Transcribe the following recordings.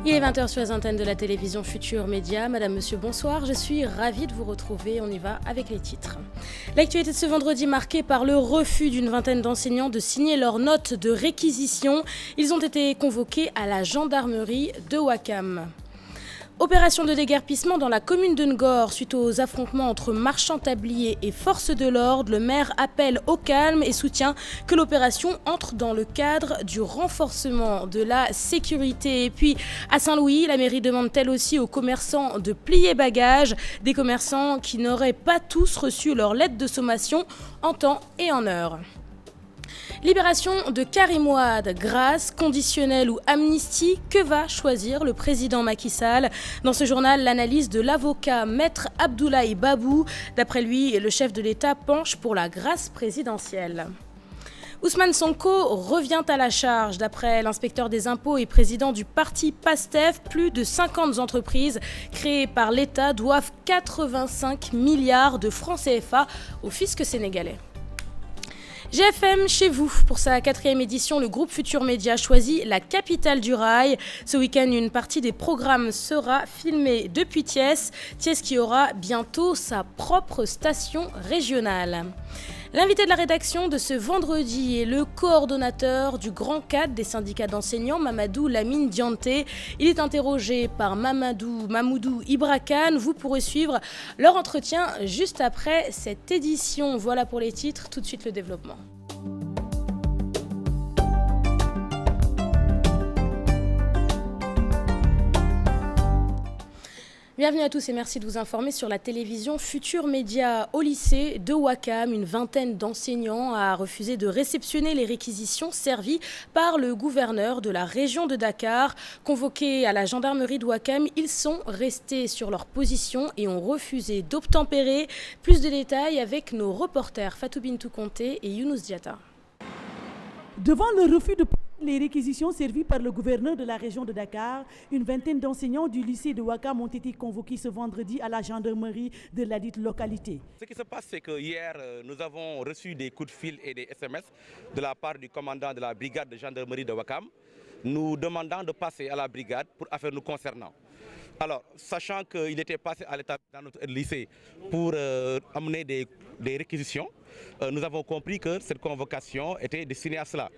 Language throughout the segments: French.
Il est 20h sur les antennes de la télévision Futur Média. Madame, monsieur, bonsoir. Je suis ravie de vous retrouver. On y va avec les titres. L'actualité de ce vendredi marquée par le refus d'une vingtaine d'enseignants de signer leurs notes de réquisition. Ils ont été convoqués à la gendarmerie de Ouakam. Opération de déguerpissement dans la commune de Ngor suite aux affrontements entre marchands tabliers et forces de l'ordre. Le maire appelle au calme et soutient que l'opération entre dans le cadre du renforcement de la sécurité. Et puis à Saint-Louis, la mairie demande elle aussi aux commerçants de plier bagages. Des commerçants qui n'auraient pas tous reçu leur lettre de sommation en temps et en heure. Libération de Karim Wade, grâce, conditionnelle ou amnistie, que va choisir le président Macky Sall? Dans ce journal, l'analyse de l'avocat Maître Abdoulaye Babou. D'après lui, le chef de l'État penche pour la grâce présidentielle. Ousmane Sonko revient à la charge. D'après l'inspecteur des impôts et président du parti PASTEF, plus de 50 entreprises créées par l'État doivent 85 milliards de francs CFA au fisc sénégalais. GFM chez vous. Pour sa 4e édition, le groupe Futur Média choisit la capitale du rail. Ce week-end, une partie des programmes sera filmée depuis Thiès. Thiès qui aura bientôt sa propre station régionale. L'invité de la rédaction de ce vendredi est le coordonnateur du Grand Cadre des syndicats d'enseignants, Mamadou Lamine Dianté. Il est interrogé par Mamoudou Ibra Kane. Vous pourrez suivre leur entretien juste après cette édition. Voilà pour les titres, tout de suite le développement. Bienvenue à tous et merci de vous informer sur la télévision Futur Média. Au lycée de Ouakam, une vingtaine d'enseignants a refusé de réceptionner les réquisitions servies par le gouverneur de la région de Dakar. Convoqués à la gendarmerie de Ouakam, ils sont restés sur leur position et ont refusé d'obtempérer. Plus de détails avec nos reporters Fatou Bintou Conté et Younous Diata. Devant le refus de les réquisitions servies par le gouverneur de la région de Dakar, une vingtaine d'enseignants du lycée de Ouakam ont été convoqués ce vendredi à la gendarmerie de ladite localité. Ce qui se passe, c'est que hier, nous avons reçu des coups de fil et des SMS de la part du commandant de la brigade de gendarmerie de Ouakam, nous demandant de passer à la brigade pour affaires nous concernant. Alors, sachant qu'il était passé à l'étape dans notre lycée pour amener des réquisitions, nous avons compris que cette convocation était destinée à cela.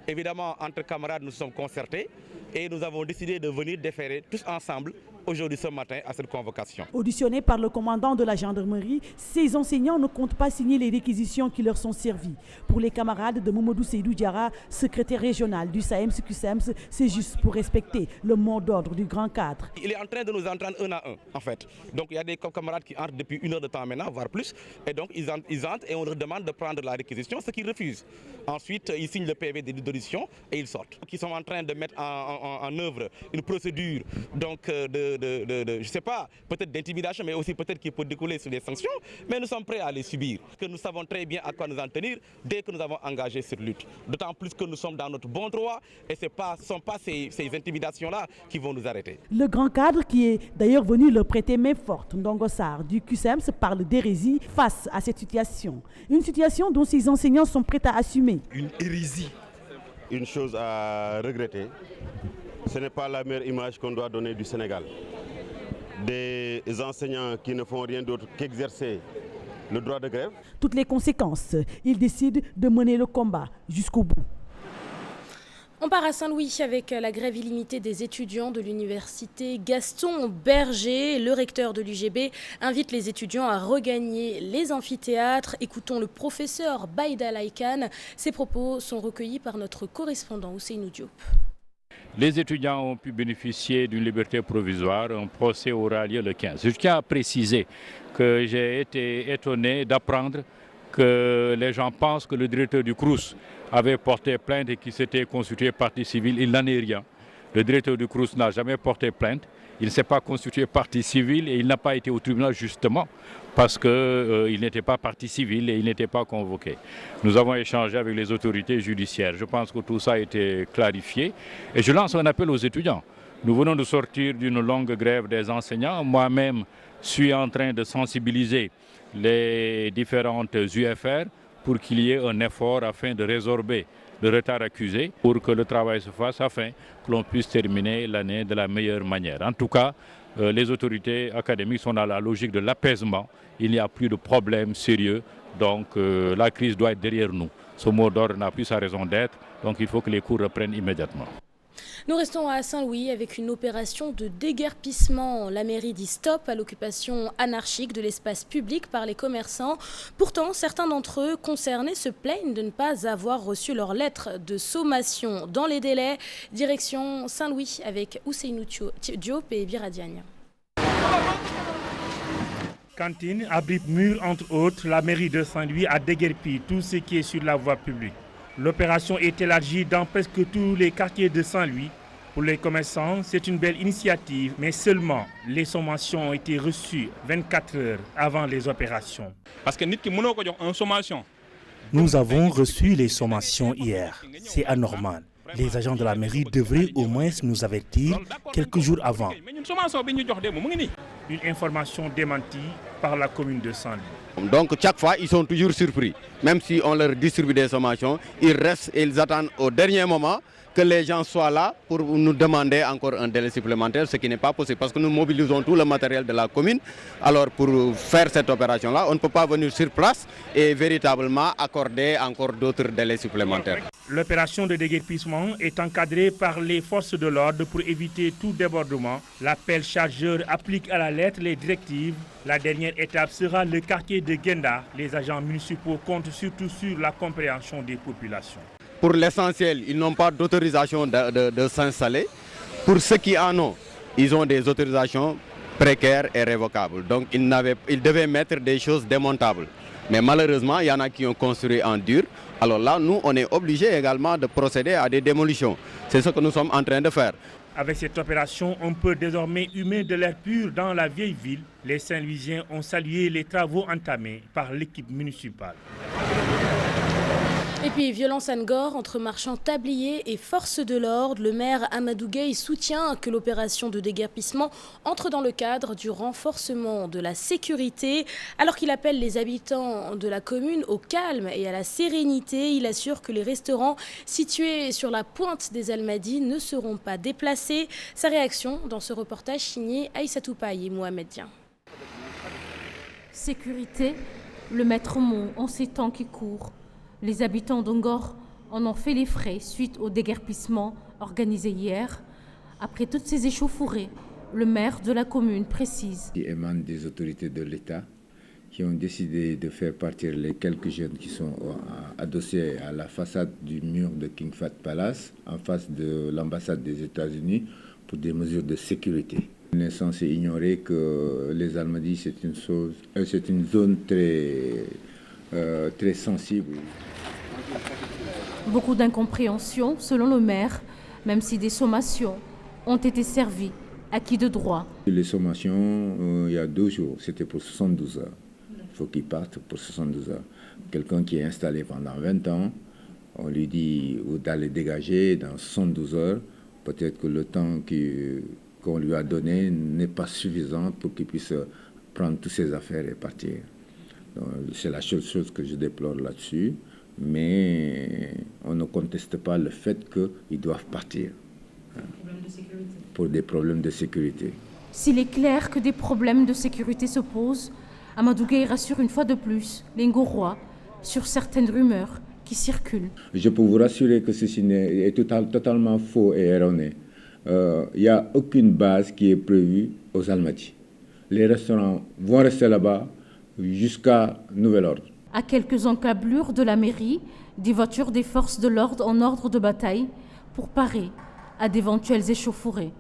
Évidemment, entre camarades, nous sommes concertés et nous avons décidé de venir déférer tous ensemble aujourd'hui ce matin à cette convocation. Auditionnés par le commandant de la gendarmerie, ces enseignants ne comptent pas signer les réquisitions qui leur sont servies. Pour les camarades de Mamadou Seydou Diarra, secrétaire régional du SAEMS-QSEMS, c'est juste pour respecter le mot d'ordre du grand cadre. Il est en train de nous entendre un à un, en fait. Donc il y a des camarades qui entrent depuis 1 heure de temps maintenant, voire plus. Et donc ils entrent et on leur demande de prendre la réquisition, ce qu'ils refusent. Ensuite, ils signent le PV d'audition et ils sortent. Ils sont en train de mettre en œuvre une procédure donc, je ne sais pas, peut-être d'intimidation, mais aussi peut-être qui peut découler sur des sanctions. Mais nous sommes prêts à les subir. Que nous savons très bien à quoi nous en tenir dès que nous avons engagé cette lutte. D'autant plus que nous sommes dans notre bon droit et ce ne sont pas ces intimidations-là qui vont nous arrêter. Le grand cadre qui est d'ailleurs venu leur prêter main forte, Ndongo Sarr du QSEMS, parle d'hérésie face à cette situation. Une situation dont ces enseignants sont prêts à assumer. Une hérésie. Une chose à regretter, ce n'est pas la meilleure image qu'on doit donner du Sénégal. Des enseignants qui ne font rien d'autre qu'exercer le droit de grève. Toutes les conséquences, ils décident de mener le combat jusqu'au bout. On part à Saint-Louis avec la grève illimitée des étudiants de l'université Gaston Berger. Le recteur de l'UGB invite les étudiants à regagner les amphithéâtres. Écoutons le professeur Baïda Laïkan. Ses propos sont recueillis par notre correspondant Ousseynou Diop. Les étudiants ont pu bénéficier d'une liberté provisoire. Un procès aura lieu le 15. Je tiens à préciser que j'ai été étonné d'apprendre que les gens pensent que le directeur du CROUS avait porté plainte et qu'il s'était constitué partie civile. Il n'en est rien. Le directeur du CROUS n'a jamais porté plainte. Il ne s'est pas constitué partie civile et il n'a pas été au tribunal justement parce qu'il n'était pas partie civile et il n'était pas convoqué. Nous avons échangé avec les autorités judiciaires. Je pense que tout ça a été clarifié et je lance un appel aux étudiants. Nous venons de sortir d'une longue grève des enseignants. Moi-même suis en train de sensibiliser les différentes UFR pour qu'il y ait un effort afin de résorber le retard accusé, pour que le travail se fasse afin que l'on puisse terminer l'année de la meilleure manière. En tout cas, les autorités académiques sont dans la logique de l'apaisement. Il n'y a plus de problème sérieux, donc la crise doit être derrière nous. Ce mot d'ordre n'a plus sa raison d'être, donc il faut que les cours reprennent immédiatement. Nous restons à Saint-Louis avec une opération de déguerpissement. La mairie dit stop à l'occupation anarchique de l'espace public par les commerçants. Pourtant, certains d'entre eux concernés se plaignent de ne pas avoir reçu leur lettre de sommation dans les délais. Direction Saint-Louis avec Ousseinou Diop et Biradiagne. Cantine, abri mur entre autres, la mairie de Saint-Louis a déguerpi tout ce qui est sur la voie publique. L'opération est élargie dans presque tous les quartiers de Saint-Louis. Pour les commerçants, c'est une belle initiative, mais seulement les sommations ont été reçues 24 heures avant les opérations. Parce que une sommation. Nous avons reçu les sommations hier. C'est anormal. Les agents de la mairie devraient au moins nous avertir quelques jours avant. Une information démentie par la commune de Saint-Louis. Donc chaque fois, ils sont toujours surpris. Même si on leur distribue des sommations, ils restent et ils attendent au dernier moment que les gens soient là pour nous demander encore un délai supplémentaire, ce qui n'est pas possible parce que nous mobilisons tout le matériel de la commune. Alors pour faire cette opération-là, on ne peut pas venir sur place et véritablement accorder encore d'autres délais supplémentaires. L'opération de déguerpissement est encadrée par les forces de l'ordre pour éviter tout débordement. L'appel chargeur applique à la lettre les directives. La dernière étape sera le quartier de Guenda. Les agents municipaux comptent surtout sur la compréhension des populations. Pour l'essentiel, ils n'ont pas d'autorisation de s'installer. Pour ceux qui en ont, ils ont des autorisations précaires et révocables. Donc ils devaient mettre des choses démontables. Mais malheureusement, il y en a qui ont construit en dur. Alors là, nous, on est obligés également de procéder à des démolitions. C'est ce que nous sommes en train de faire. Avec cette opération, on peut désormais humer de l'air pur dans la vieille ville. Les Saint-Louisiens ont salué les travaux entamés par l'équipe municipale. Et puis, violence à Ngor entre marchands tabliers et forces de l'ordre. Le maire Amadou Gueye soutient que l'opération de déguerpissement entre dans le cadre du renforcement de la sécurité. Alors qu'il appelle les habitants de la commune au calme et à la sérénité, il assure que les restaurants situés sur la pointe des Almadies ne seront pas déplacés. Sa réaction dans ce reportage signé Aïssatou Paye et Mohamed Dien. Sécurité, le maître mot en ces temps qui courent. Les habitants d'Ngor en ont fait les frais suite au déguerpissement organisé hier. Après toutes ces échauffourées, le maire de la commune précise. Qui émanent des autorités de l'État qui ont décidé de faire partir les quelques jeunes qui sont adossés à la façade du mur de King Fahd Palace en face de l'ambassade des États-Unis pour des mesures de sécurité. On est censé ignorer que les Almadies, c'est une zone très sensible. Beaucoup d'incompréhension selon le maire, même si des sommations ont été servies. À qui de droit? Les sommations, il y a 2 jours, c'était pour 72 heures. Il faut qu'il parte pour 72 heures. Quelqu'un qui est installé pendant 20 ans, on lui dit d'aller dégager dans 72 heures. Peut-être que le temps qu'on lui a donné n'est pas suffisant pour qu'il puisse prendre toutes ses affaires et partir. Donc, c'est la seule chose que je déplore là-dessus. Mais on ne conteste pas le fait qu'ils doivent partir pour des problèmes de sécurité. S'il est clair que des problèmes de sécurité se posent, Amadou Gueye rassure une fois de plus les Ngorois sur certaines rumeurs qui circulent. Je peux vous rassurer que ceci est totalement faux et erroné. Il n'y a aucune base qui est prévue aux Almadies. Les restaurants vont rester là-bas jusqu'à nouvel ordre. À quelques encablures de la mairie, des voitures des forces de l'ordre en ordre de bataille pour parer à d'éventuelles échauffourées.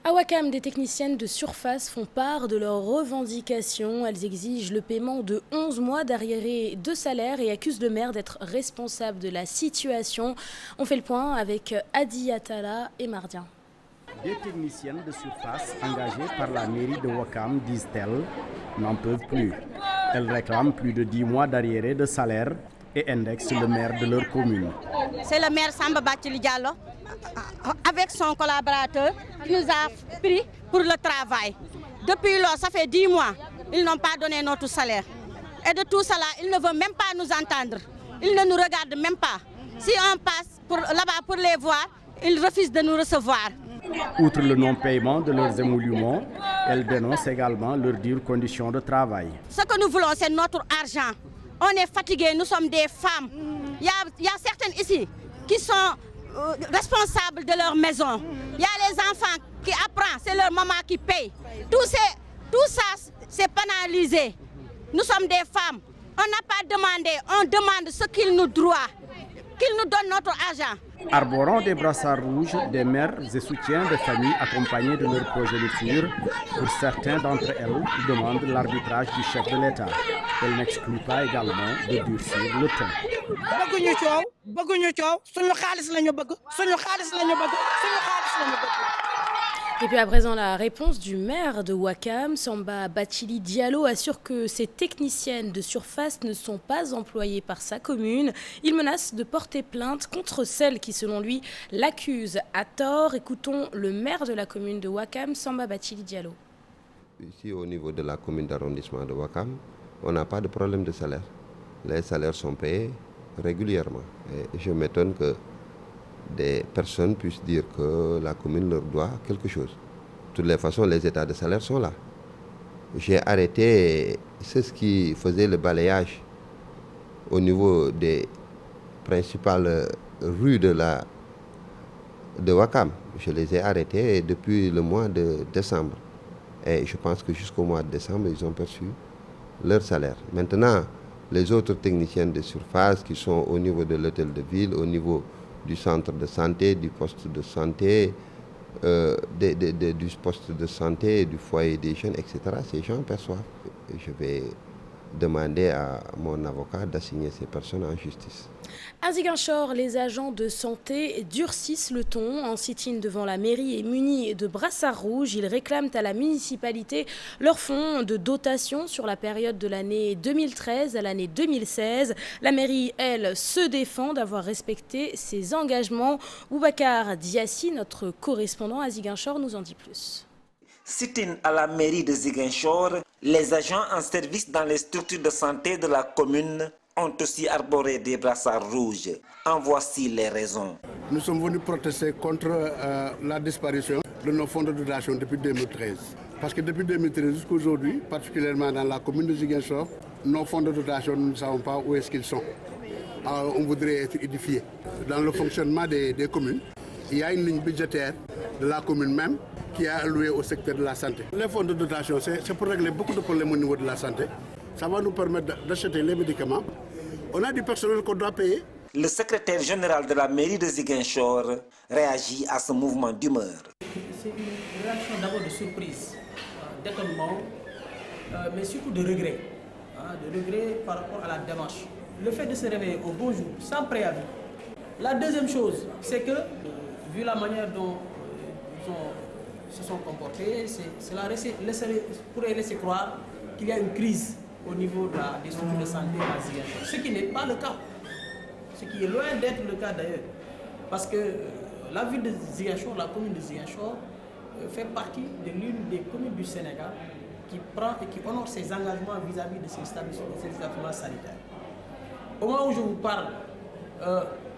À Ouakam, des techniciennes de surface font part de leurs revendications. Elles exigent le paiement de 11 mois d'arriérés de salaire et accusent le maire d'être responsable de la situation. On fait le point avec Adi Atala et Mardien. Des techniciennes de surface engagées par la mairie de Ouakam, disent-elles, n'en peuvent plus. Elles réclament plus de 10 mois d'arriérés de salaire et indexent le maire de leur commune. C'est le maire Samba Bathily Diallo, avec son collaborateur, qui nous a pris pour le travail. Depuis lors, ça fait 10 mois, ils n'ont pas donné notre salaire. Et de tout cela, il ne veut même pas nous entendre. Il ne nous regarde même pas. Si on passe là-bas pour les voir, ils refusent de nous recevoir. Outre le non-paiement de leurs émoluments, elles dénoncent également leurs dures conditions de travail. Ce que nous voulons, c'est notre argent. On est fatigués, nous sommes des femmes. Il y a certaines ici qui sont responsables de leur maison. Il y a les enfants qui apprennent, c'est leur maman qui paye. Tout ça, c'est pénalisé. Nous sommes des femmes. On n'a pas demandé, on demande ce qu'ils nous doivent, qu'ils nous donnent notre argent. Arborant des brassards rouges, des mères et soutiens de familles accompagnés de leur progéniture, pour certains d'entre elles demandent l'arbitrage du chef de l'État. Elle n'exclut pas également de durcir le ton. Et puis à présent, la réponse du maire de Ouakam, Samba Bathily Diallo, assure que ces techniciennes de surface ne sont pas employées par sa commune. Il menace de porter plainte contre celles qui, selon lui, l'accusent à tort. Écoutons le maire de la commune de Ouakam, Samba Bathily Diallo. Ici, au niveau de la commune d'arrondissement de Ouakam, on n'a pas de problème de salaire. Les salaires sont payés régulièrement. Et je m'étonne que des personnes puissent dire que la commune leur doit quelque chose. De toutes les façons, les états de salaire sont là. J'ai arrêté ceux qui faisaient le balayage au niveau des principales rues de Ouakam. Je les ai arrêtés depuis le mois de décembre. Et je pense que jusqu'au mois de décembre, ils ont perçu leur salaire. Maintenant, les autres techniciens de surface qui sont au niveau de l'hôtel de ville, au niveau du centre de santé, du poste de santé, du poste de santé, du foyer des jeunes, etc. Ces gens perçoivent. Je vais demander à mon avocat d'assigner ces personnes en justice. À Ziguinchor, les agents de santé durcissent le ton. En sit-in devant la mairie et munis de brassards rouges, ils réclament à la municipalité leur fonds de dotation sur la période de l'année 2013 à l'année 2016. La mairie, elle, se défend d'avoir respecté ses engagements. Boubacar Diassi, notre correspondant à Ziguinchor, nous en dit plus. Sit-in à la mairie de Ziguinchor, les agents en service dans les structures de santé de la commune ont aussi arboré des brassards rouges. En voici les raisons. Nous sommes venus protester contre la disparition de nos fonds de dotation depuis 2013. Parce que depuis 2013 jusqu'à aujourd'hui, particulièrement dans la commune de Ziguinchor, nos fonds de dotation, nous ne savons pas où est-ce qu'ils sont. Alors, on voudrait être édifiés. Dans le fonctionnement des communes, il y a une ligne budgétaire de la commune même qui est allouée au secteur de la santé. Les fonds de dotation, c'est pour régler beaucoup de problèmes au niveau de la santé. Ça va nous permettre d'acheter les médicaments. On a du personnel qu'on doit payer. Le secrétaire général de la mairie de Ziguinchor réagit à ce mouvement d'humeur. C'est une réaction d'abord de surprise, d'étonnement, mais surtout de regret. De regret par rapport à la démarche. Le fait de se réveiller au bon jour, sans préavis. La deuxième chose, c'est que, vu la manière dont ils se sont comportés, cela pourrait laisser croire qu'il y a une crise au niveau des structures de santé à Ziguinchor. Ce qui n'est pas le cas. Ce qui est loin d'être le cas d'ailleurs. Parce que la ville de Ziguinchor, la commune de Ziguinchor, fait partie de l'une des communes du Sénégal qui prend et qui honore ses engagements vis-à-vis de ces établissements sanitaires. Au moment où je vous parle,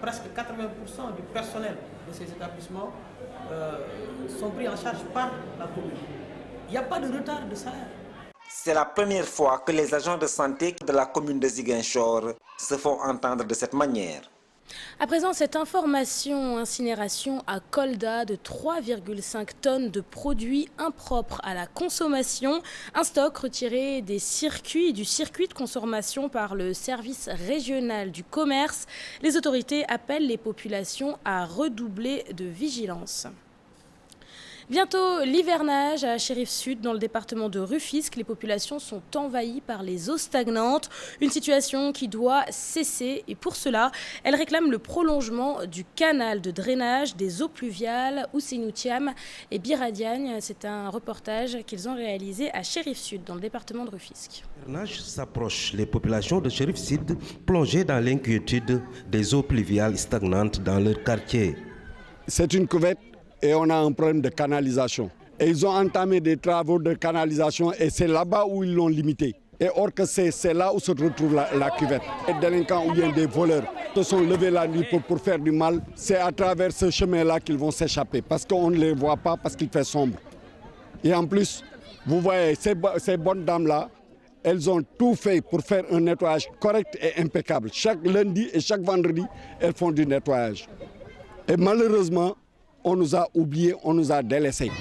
presque 80% du personnel de ces établissements sont pris en charge par la commune. Il n'y a pas de retard de salaire. C'est la première fois que les agents de santé de la commune de Ziguinchor se font entendre de cette manière. À présent, cette information, incinération à Kolda de 3,5 tonnes de produits impropres à la consommation. Un stock retiré du circuit de consommation par le service régional du commerce. Les autorités appellent les populations à redoubler de vigilance. Bientôt l'hivernage à Chérif Sud, dans le département de Rufisque. Les populations sont envahies par les eaux stagnantes, une situation qui doit cesser. Et pour cela, elles réclament le prolongement du canal de drainage des eaux pluviales Ousseynou Thiam et Biradiagne. C'est un reportage qu'ils ont réalisé à Chérif Sud, dans le département de Rufisque. L'hivernage s'approche. Les populations de Chérif Sud plongées dans l'inquiétude des eaux pluviales stagnantes dans leur quartier. C'est une cuvette. Et on a un problème de canalisation. Et ils ont entamé des travaux de canalisation et c'est là-bas où ils l'ont limité. Et or que c'est là où se retrouve la cuvette. Les délinquants ou bien des voleurs se sont levés la nuit pour faire du mal. C'est à travers ce chemin-là qu'ils vont s'échapper parce qu'on ne les voit pas parce qu'il fait sombre. Et en plus, vous voyez, ces bonnes dames-là, elles ont tout fait pour faire un nettoyage correct et impeccable. Chaque lundi et chaque vendredi, elles font du nettoyage. Et malheureusement, on nous a oubliés, on nous a délaissés.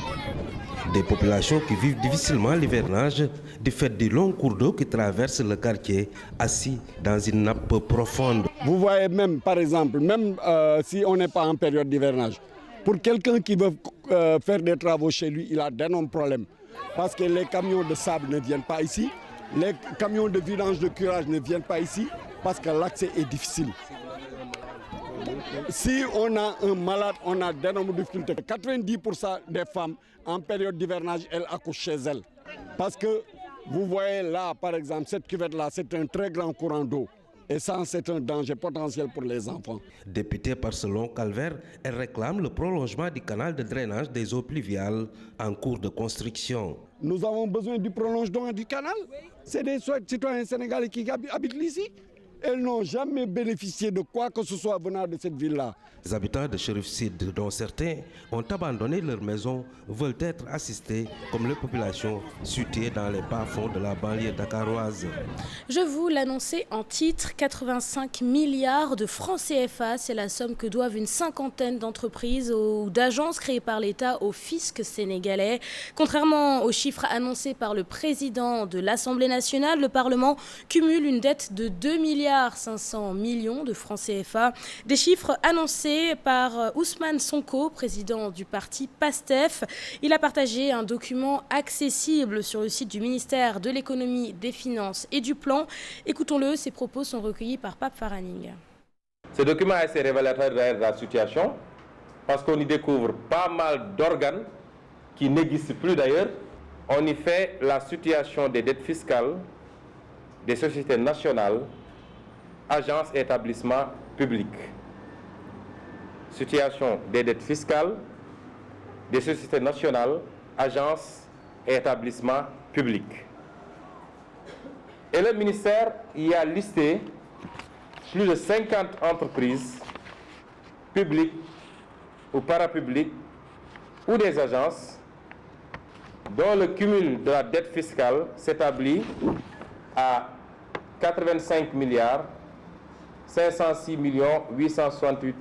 Des populations qui vivent difficilement l'hivernage du fait des longs cours d'eau qui traversent le quartier, assis dans une nappe profonde. Vous voyez même, par exemple, même si on n'est pas en période d'hivernage, pour quelqu'un qui veut faire des travaux chez lui, il a d'énormes problèmes. Parce que les camions de sable ne viennent pas ici, les camions de vidange de curage ne viennent pas ici, parce que l'accès est difficile. Si on a un malade, on a d'énormes difficultés. 90% des femmes, en période d'hivernage, elles accouchent chez elles. Parce que vous voyez là, par exemple, cette cuvette-là, c'est un très grand courant d'eau. Et ça, c'est un danger potentiel pour les enfants. Députée par ce long calvaire, elle réclame le prolongement du canal de drainage des eaux pluviales en cours de construction. Nous avons besoin du prolongement du canal. C'est des citoyens sénégalais qui habitent ici. Elles n'ont jamais bénéficié de quoi que ce soit venant de cette ville-là. Les habitants de Cherif Sid, dont certains ont abandonné leurs maisons, veulent être assistés comme les populations situées dans les bas-fonds de la banlieue dakaroise. Je vous l'annonçais en titre, 85 milliards de francs CFA, c'est la somme que doivent une cinquantaine d'entreprises ou d'agences créées par l'État au fisc sénégalais. Contrairement aux chiffres annoncés par le président de l'Assemblée nationale, le Parlement cumule une dette de 2,5 milliards de francs CFA. Des chiffres annoncés par Ousmane Sonko, président du parti PASTEF. Il a partagé un document accessible sur le site du ministère de l'économie, des finances et du plan. Écoutons-le, ses propos sont recueillis par Pape Faraning. Ce document est assez révélateur de la situation parce qu'on y découvre pas mal d'organes qui n'existent plus d'ailleurs. On y fait la situation des dettes fiscales, des sociétés nationales, agences et établissements publics. Situation des dettes fiscales, des sociétés nationales, agences et établissements publics. Et le ministère y a listé plus de 50 entreprises publiques ou parapubliques ou des agences dont le cumul de la dette fiscale s'établit à 85 milliards 506 868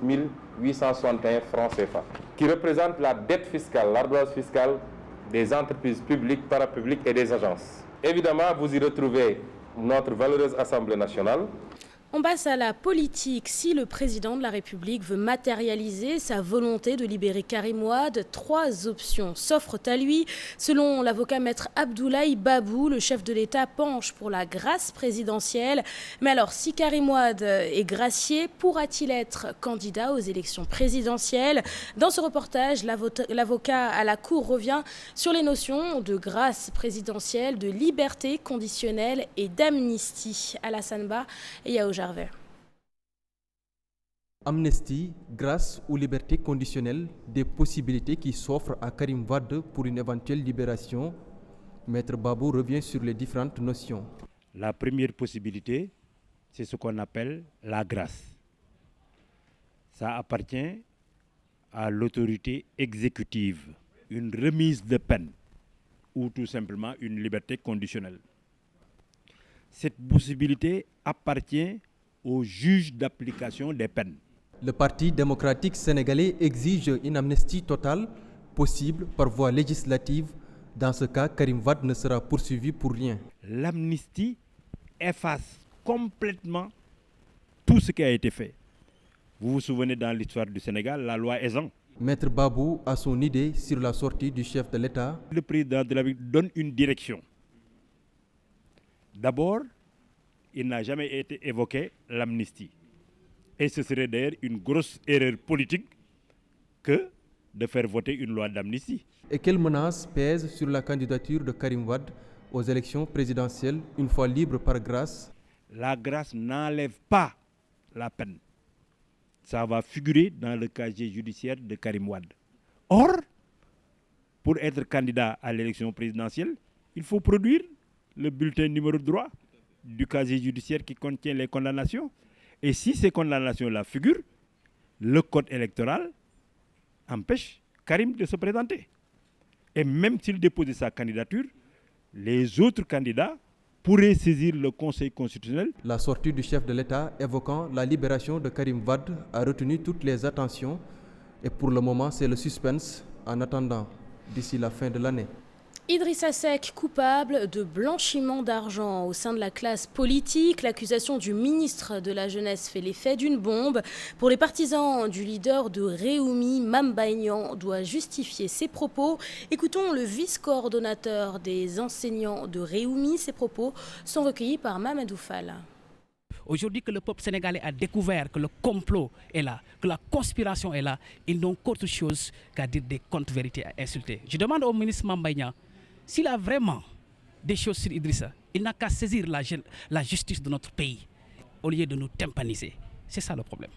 861 francs CFA, qui représente la dette fiscale, l'ardoise fiscale des entreprises publiques, parapubliques et des agences. Évidemment, vous y retrouvez notre valeureuse Assemblée nationale. On passe à la politique. Si le président de la République veut matérialiser sa volonté de libérer Karim Wade, 3 options s'offrent à lui. Selon l'avocat maître Abdoulaye Babou, le chef de l'État penche pour la grâce présidentielle. Mais alors, si Karim Wade est gracié, pourra-t-il être candidat aux élections présidentielles? Dans ce reportage, l'avocat à la Cour revient sur les notions de grâce présidentielle, de liberté conditionnelle et d'amnistie. Alassane Ba et Yao Jarvet. Amnistie, grâce ou liberté conditionnelle, des possibilités qui s'offrent à Karim Wade pour une éventuelle libération. Maître Babou revient sur les différentes notions. La première possibilité, c'est ce qu'on appelle la grâce. Ça appartient à l'autorité exécutive, une remise de peine ou tout simplement une liberté conditionnelle. Cette possibilité appartient au juge d'application des peines. Le Parti démocratique sénégalais exige une amnistie totale possible par voie législative. Dans ce cas, Karim Wade ne sera poursuivi pour rien. L'amnistie efface complètement tout ce qui a été fait. Vous vous souvenez dans l'histoire du Sénégal, la loi Ezzan. Maître Babou a son idée sur la sortie du chef de l'État. Le président de la République donne une direction. D'abord, il n'a jamais été évoqué l'amnistie. Et ce serait d'ailleurs une grosse erreur politique que de faire voter une loi d'amnistie. Et quelle menace pèse sur la candidature de Karim Wade aux élections présidentielles une fois libre par grâce? La grâce n'enlève pas la peine. Ça va figurer dans le casier judiciaire de Karim Wade. Or, pour être candidat à l'élection présidentielle, il faut produire le bulletin numéro 3 du casier judiciaire qui contient les condamnations. Et si ces condamnations-là figurent, le code électoral empêche Karim de se présenter. Et même s'il déposait sa candidature, les autres candidats pourraient saisir le Conseil constitutionnel. La sortie du chef de l'État évoquant la libération de Karim Wade a retenu toutes les attentions et pour le moment c'est le suspense en attendant d'ici la fin de l'année. Idrissa Seck coupable de blanchiment d'argent au sein de la classe politique. L'accusation du ministre de la Jeunesse fait l'effet d'une bombe. Pour les partisans du leader de Réumi, Mame Mbaye Niang doit justifier ses propos. Écoutons le vice-coordonnateur des enseignants de Réumi. Ses propos sont recueillis par Mamadou Fall. Aujourd'hui que le peuple sénégalais a découvert que le complot est là, que la conspiration est là, ils n'ont qu'autre chose qu'à dire des contre-vérités, à insulter. Je demande au ministre Mame Mbaye Niang, s'il a vraiment des choses sur Idrissa, il n'a qu'à saisir la justice de notre pays au lieu de nous tympaniser. C'est ça le problème.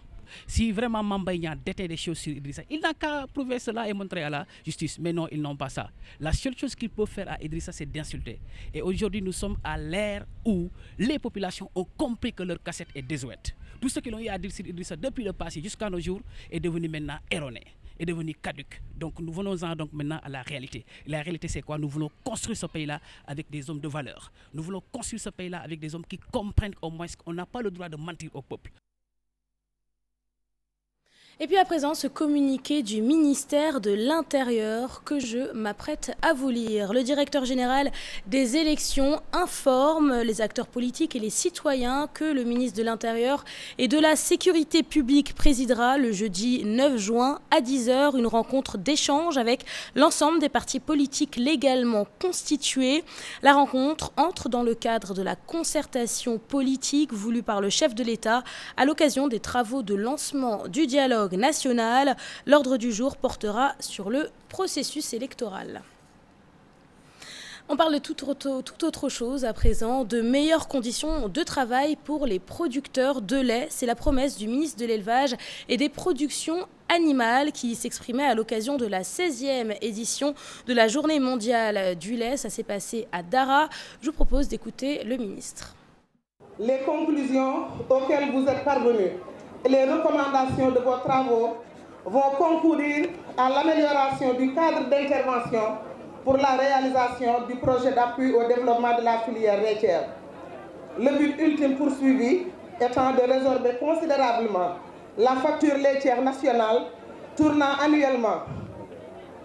Si vraiment Mame Mbaye Niang détient des choses sur Idrissa, il n'a qu'à prouver cela et montrer à la justice. Mais non, ils n'ont pas ça. La seule chose qu'ils peuvent faire à Idrissa, c'est d'insulter. Et aujourd'hui, nous sommes à l'ère où les populations ont compris que leur cassette est désuète. Tout ce qu'ils ont eu à dire sur Idrissa depuis le passé jusqu'à nos jours est devenu maintenant erroné, est devenu caduque. Donc nous venons-en donc maintenant à la réalité. La réalité, c'est quoi? Nous voulons construire ce pays-là avec des hommes de valeur. Nous voulons construire ce pays-là avec des hommes qui comprennent au moins qu'on n'a pas le droit de mentir au peuple. Et puis à présent, ce communiqué du ministère de l'Intérieur que je m'apprête à vous lire. Le directeur général des élections informe les acteurs politiques et les citoyens que le ministre de l'Intérieur et de la Sécurité publique présidera le jeudi 9 juin à 10h une rencontre d'échange avec l'ensemble des partis politiques légalement constitués. La rencontre entre dans le cadre de la concertation politique voulue par le chef de l'État à l'occasion des travaux de lancement du dialogue national. L'ordre du jour portera sur le processus électoral. On parle de toute autre chose à présent, de meilleures conditions de travail pour les producteurs de lait. C'est la promesse du ministre de l'Élevage et des productions animales qui s'exprimait à l'occasion de la 16e édition de la Journée mondiale du lait. Ça s'est passé à Dara. Je vous propose d'écouter le ministre. Les conclusions auxquelles vous êtes parvenus et les recommandations de vos travaux vont concourir à l'amélioration du cadre d'intervention pour la réalisation du projet d'appui au développement de la filière laitière. Le but ultime poursuivi étant de résorber considérablement la facture laitière nationale tournant annuellement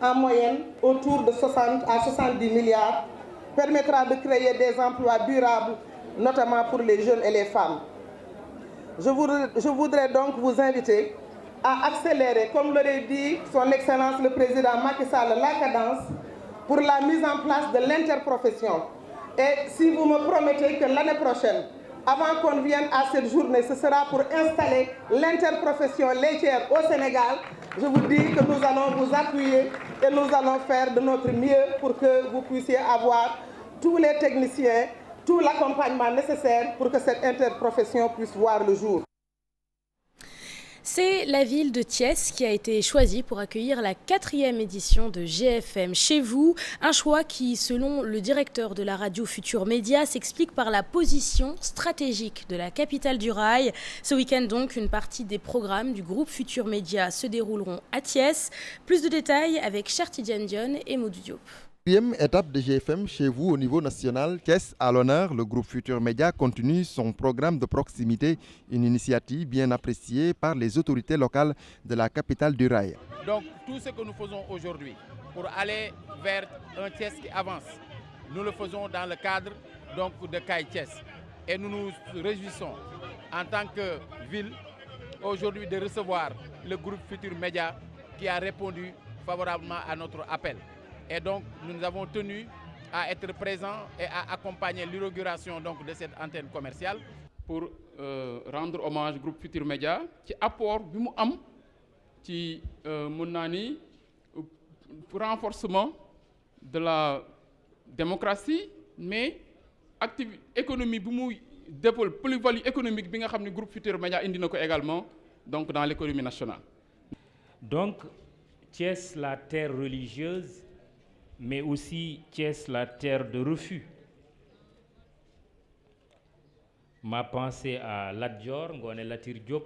en moyenne autour de 60 à 70 milliards, permettra de créer des emplois durables, notamment pour les jeunes et les femmes. Je voudrais donc vous inviter à accélérer, comme l'aurait dit son Excellence le Président Macky Sall, la cadence pour la mise en place de l'interprofession. Et si vous me promettez que l'année prochaine, avant qu'on vienne à cette journée, ce sera pour installer l'interprofession laitière au Sénégal, je vous dis que nous allons vous appuyer et nous allons faire de notre mieux pour que vous puissiez avoir tous les techniciens, tout l'accompagnement nécessaire pour que cette interprofession puisse voir le jour. C'est la ville de Thiès qui a été choisie pour accueillir la 4e édition de GFM Chez vous. Un choix qui, selon le directeur de la radio Futur Média, s'explique par la position stratégique de la capitale du rail. Ce week-end donc, une partie des programmes du groupe Futur Média se dérouleront à Thiès. Plus de détails avec Chertidiane Dione et Maudou Diop. 4e étape de GFM Chez vous au niveau national. Thiès à l'honneur, le groupe Futur Média continue son programme de proximité, une initiative bien appréciée par les autorités locales de la capitale du rail. Donc tout ce que nous faisons aujourd'hui pour aller vers un Thiès qui avance, nous le faisons dans le cadre donc, de CAI Thiès. Et nous nous réjouissons en tant que ville aujourd'hui de recevoir le groupe Futur Média qui a répondu favorablement à notre appel. Et donc, nous avons tenu à être présents et à accompagner l'inauguration de cette antenne commerciale. Pour rendre hommage au groupe Futur Média, qui apport du am ci pour renforcement de la démocratie, mais activité économique bu mu développe plus-value économique bi nga xam ne groupe Futur Média indi na ko également donc dans l'économie nationale. Donc Thiès, la terre religieuse, mais aussi Thiès, la terre de refus. Ma pensée à Lat Dior, Ngoné Latyr Diop,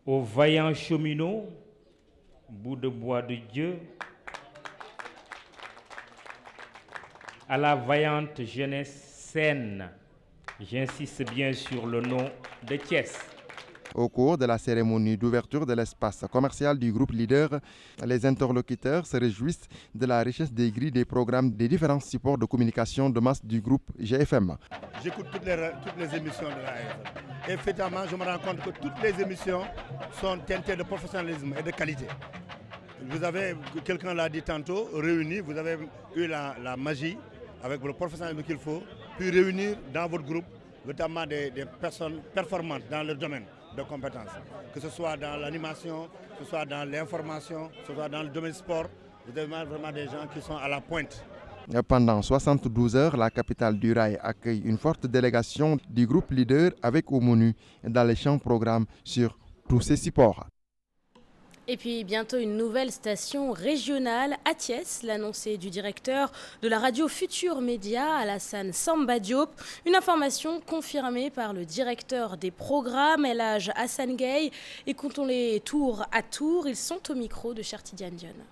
aux vaillants cheminots, bout de bois de Dieu, à la vaillante jeunesse saine. J'insiste bien sur le nom de Thiès. Au cours de la cérémonie d'ouverture de l'espace commercial du groupe Leader, les interlocuteurs se réjouissent de la richesse des grilles des programmes des différents supports de communication de masse du groupe GFM. J'écoute toutes les émissions de la GFM. Et effectivement, je me rends compte que toutes les émissions sont teintées de professionnalisme et de qualité. Vous avez, quelqu'un l'a dit tantôt, réunis, vous avez eu la magie avec le professionnalisme qu'il faut, puis réunir dans votre groupe notamment des personnes performantes dans leur domaine de compétences, que ce soit dans l'animation, que ce soit dans l'information, que ce soit dans le domaine sport. Vous avez vraiment des gens qui sont à la pointe. Pendant 72 heures, la capitale du rail accueille une forte délégation du groupe Leader avec au menu dans les champs programmes sur tous ses supports. Et puis bientôt une nouvelle station régionale à Thiès, l'annoncé du directeur de la radio Futur Média, Alassane Samba Diop. Une information confirmée par le directeur des programmes, El Hadj Hassan Gueye. Écoutons-les tour à tour, ils sont au micro de Chertidiane Dione.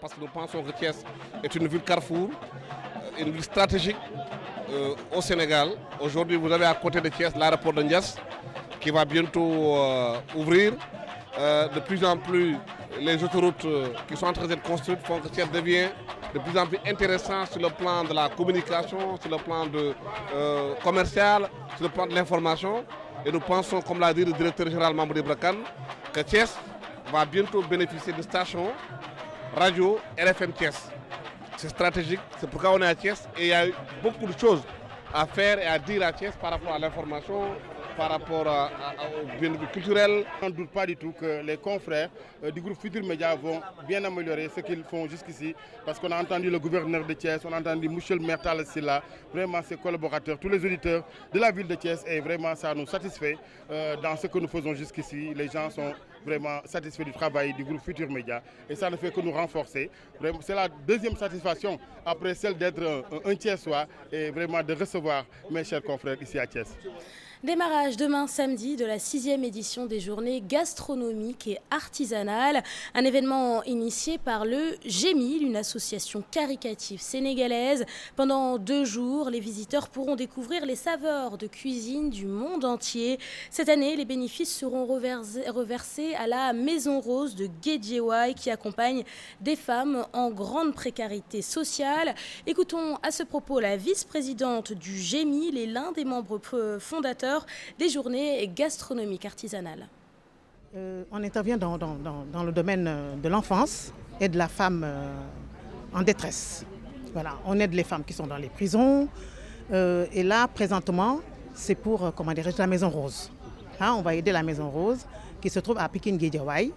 Parce que nous pensons que Thiès est une ville carrefour, une ville stratégique au Sénégal. Aujourd'hui, vous avez à côté de Thiès l'aéroport de Ndiass qui va bientôt ouvrir. De plus en plus, les autoroutes qui sont en train d'être construites font que Thiès devient de plus en plus intéressant sur le plan de la communication, sur le plan commercial, sur le plan de l'information. Et nous pensons, comme l'a dit le directeur général Mamoudou Ibra Kane, que Thiès va bientôt bénéficier de stations radio RFM Thiès. C'est stratégique, c'est pourquoi on est à Thiès et il y a eu beaucoup de choses à faire et à dire à Thiès par rapport à l'information, par rapport au bien culturel. On ne doute pas du tout que les confrères du groupe Futur Média vont bien améliorer ce qu'ils font jusqu'ici, parce qu'on a entendu le gouverneur de Thiès, on a entendu Michel Mertal Silla, vraiment ses collaborateurs, tous les auditeurs de la ville de Thiès, et vraiment ça nous satisfait dans ce que nous faisons jusqu'ici. Les gens sont vraiment satisfaits du travail du groupe Futur Média et ça ne fait que nous renforcer. C'est la deuxième satisfaction après celle d'être un Thiessois et vraiment de recevoir mes chers confrères ici à Thiès. Démarrage demain samedi de la 6e édition des journées gastronomiques et artisanales. Un événement initié par le GEMIL, une association caritative sénégalaise. Pendant 2 jours, les visiteurs pourront découvrir les saveurs de cuisine du monde entier. Cette année, les bénéfices seront reversés à la Maison Rose de Guédiawaye qui accompagne des femmes en grande précarité sociale. Écoutons à ce propos la vice-présidente du GEMIL et l'un des membres fondateurs des journées gastronomiques artisanales. On intervient dans le domaine de l'enfance et de la femme en détresse. Voilà, on aide les femmes qui sont dans les prisons. Et là, présentement, c'est pour la Maison Rose. Hein, on va aider la Maison Rose qui se trouve à Pikine Guédiawaye.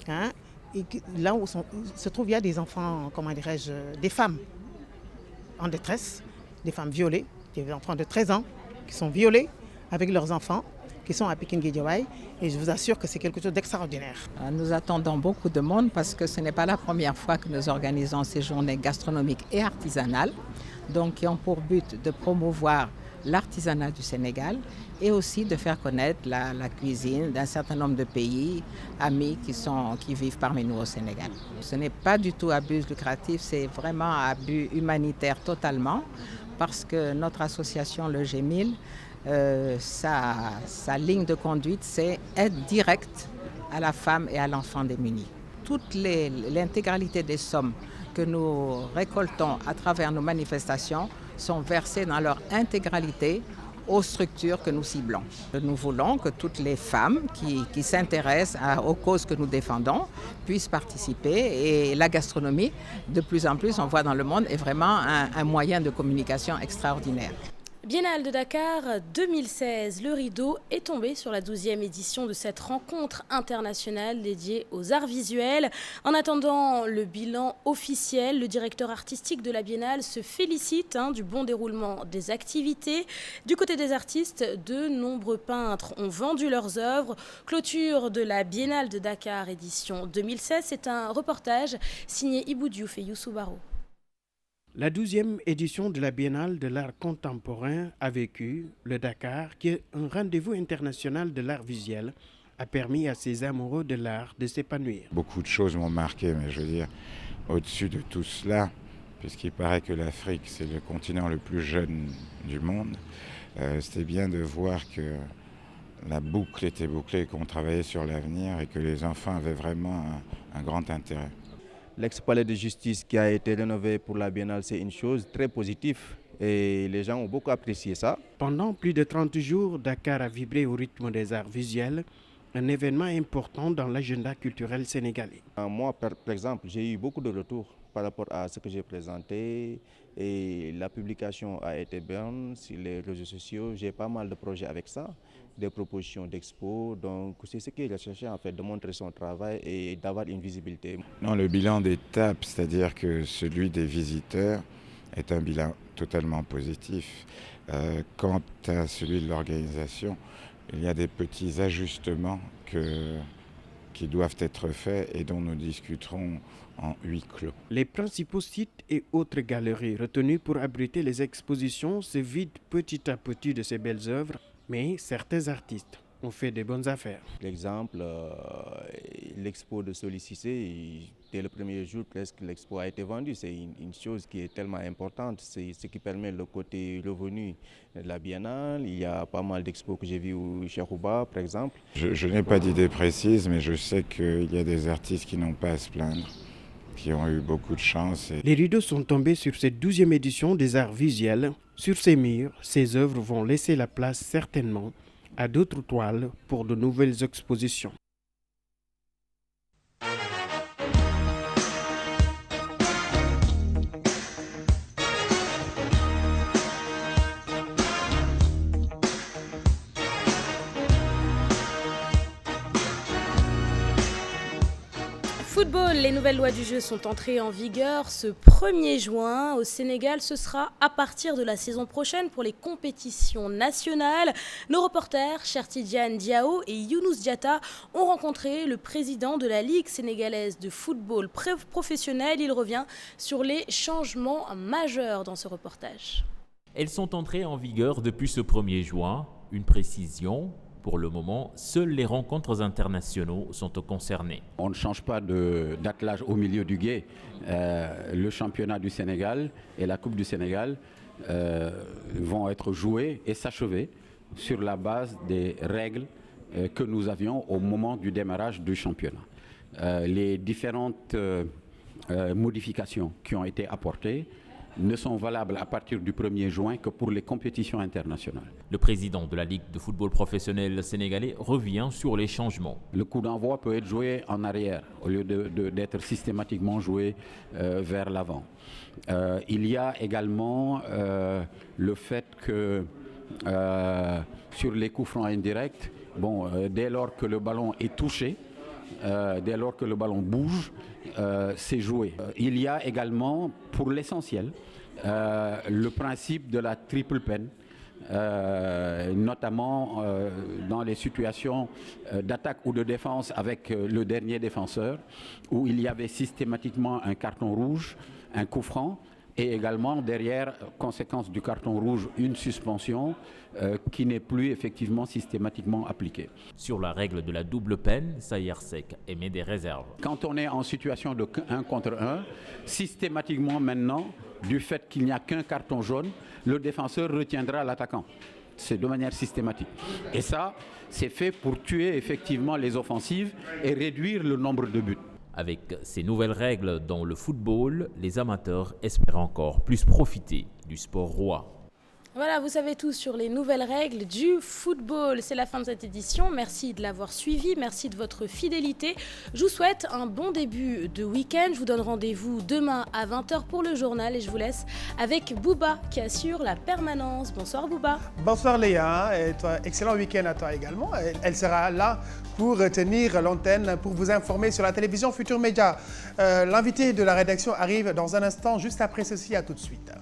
Hein, et là où se trouve, il y a des enfants, des femmes en détresse, des femmes violées, des enfants de 13 ans qui sont violés avec leurs enfants qui sont à Pikine Guédiawaye et je vous assure que c'est quelque chose d'extraordinaire. Nous attendons beaucoup de monde parce que ce n'est pas la première fois que nous organisons ces journées gastronomiques et artisanales, donc qui ont pour but de promouvoir l'artisanat du Sénégal et aussi de faire connaître la cuisine d'un certain nombre de pays amis qui vivent parmi nous au Sénégal. Ce n'est pas du tout à but lucratif, c'est vraiment à but humanitaire totalement parce que notre association, le GEMIL, sa ligne de conduite, c'est aide directe à la femme et à l'enfant démuni. L'intégralité des sommes que nous récoltons à travers nos manifestations sont versées dans leur intégralité aux structures que nous ciblons. Nous voulons que toutes les femmes qui s'intéressent aux causes que nous défendons puissent participer et la gastronomie, de plus en plus, on voit dans le monde, est vraiment un moyen de communication extraordinaire. Biennale de Dakar 2016, le rideau est tombé sur la 12e édition de cette rencontre internationale dédiée aux arts visuels. En attendant le bilan officiel, le directeur artistique de la Biennale se félicite du bon déroulement des activités. Du côté des artistes, de nombreux peintres ont vendu leurs œuvres. Clôture de la Biennale de Dakar édition 2016, c'est un reportage signé Ibou Diouf et Youssou Baro. La 12e édition de la Biennale de l'art contemporain a vécu le Dakar, qui est un rendez-vous international de l'art visuel, a permis à ces amoureux de l'art de s'épanouir. Beaucoup de choses m'ont marqué, mais je veux dire, au-dessus de tout cela, puisqu'il paraît que l'Afrique, c'est le continent le plus jeune du monde, c'était bien de voir que la boucle était bouclée, qu'on travaillait sur l'avenir et que les enfants avaient vraiment un grand intérêt. L'ex-palais de justice qui a été rénové pour la Biennale, c'est une chose très positive et les gens ont beaucoup apprécié ça. Pendant plus de 30 jours, Dakar a vibré au rythme des arts visuels, un événement important dans l'agenda culturel sénégalais. Moi, par exemple, j'ai eu beaucoup de retours par rapport à ce que j'ai présenté et la publication a été bonne sur les réseaux sociaux. J'ai pas mal de projets avec ça, des propositions d'expo. Donc c'est ce qui est recherché en fait, de montrer son travail et d'avoir une visibilité. Non, le bilan d'étape, c'est-à-dire que celui des visiteurs est un bilan totalement positif. Quant à celui de l'organisation, il y a des petits ajustements qui doivent être faits et dont nous discuterons en huis clos. Les principaux sites et autres galeries retenues pour abriter les expositions se vident petit à petit de ces belles œuvres, mais certains artistes ont fait des bonnes affaires. Par exemple, l'expo de Soli Cissé, dès le premier jour, presque l'expo a été vendue. C'est une chose qui est tellement importante. C'est ce qui permet le côté revenu de la Biennale. Il y a pas mal d'expos que j'ai vues chez Rouba, par exemple. Je n'ai pas d'idée précise, mais je sais qu'il y a des artistes qui n'ont pas à se plaindre, qui ont eu beaucoup de chance. Les rideaux sont tombés sur cette 12e édition des arts visuels. Sur ces murs, ces œuvres vont laisser la place certainement à d'autres toiles pour de nouvelles expositions. Football, les nouvelles lois du jeu sont entrées en vigueur ce 1er juin. Au Sénégal, ce sera à partir de la saison prochaine pour les compétitions nationales. Nos reporters, Chertidiane Diao et Younous Diatta, ont rencontré le président de la Ligue sénégalaise de football professionnel. Il revient sur les changements majeurs dans ce reportage. Elles sont entrées en vigueur depuis ce 1er juin. Une précision. Pour le moment, seules les rencontres internationaux sont concernées. On ne change pas d'attelage au milieu du gué. Le championnat du Sénégal et la Coupe du Sénégal vont être joués et s'achever sur la base des règles que nous avions au moment du démarrage du championnat. Les différentes modifications qui ont été apportées ne sont valables à partir du 1er juin que pour les compétitions internationales. Le président de la Ligue de football professionnel sénégalais revient sur les changements. Le coup d'envoi peut être joué en arrière au lieu d'être systématiquement joué vers l'avant. Il y a également le fait que sur les coups francs indirects, dès lors que le ballon est touché, dès lors que le ballon bouge, c'est joué. Il y a également, pour l'essentiel, le principe de la triple peine, notamment dans les situations d'attaque ou de défense avec le dernier défenseur, où il y avait systématiquement un carton rouge, un coup franc, et également derrière, conséquence du carton rouge, une suspension qui n'est plus effectivement systématiquement appliquée. Sur la règle de la double peine, Sayer Seck émet des réserves. Quand on est en situation de 1 contre 1, systématiquement maintenant, du fait qu'il n'y a qu'un carton jaune, le défenseur retiendra l'attaquant. C'est de manière systématique. Et ça, c'est fait pour tuer effectivement les offensives et réduire le nombre de buts. Avec ces nouvelles règles dans le football, les amateurs espèrent encore plus profiter du sport roi. Voilà, vous savez tout sur les nouvelles règles du football. C'est la fin de cette édition. Merci de l'avoir suivi. Merci de votre fidélité. Je vous souhaite un bon début de week-end. Je vous donne rendez-vous demain à 20h pour le journal et je vous laisse avec Bouba qui assure la permanence. Bonsoir Bouba. Bonsoir Léa. Et toi, excellent week-end à toi également. Elle sera là pour tenir l'antenne, pour vous informer sur la télévision Futur Média. L'invité de la rédaction arrive dans un instant, juste après ceci. À tout de suite.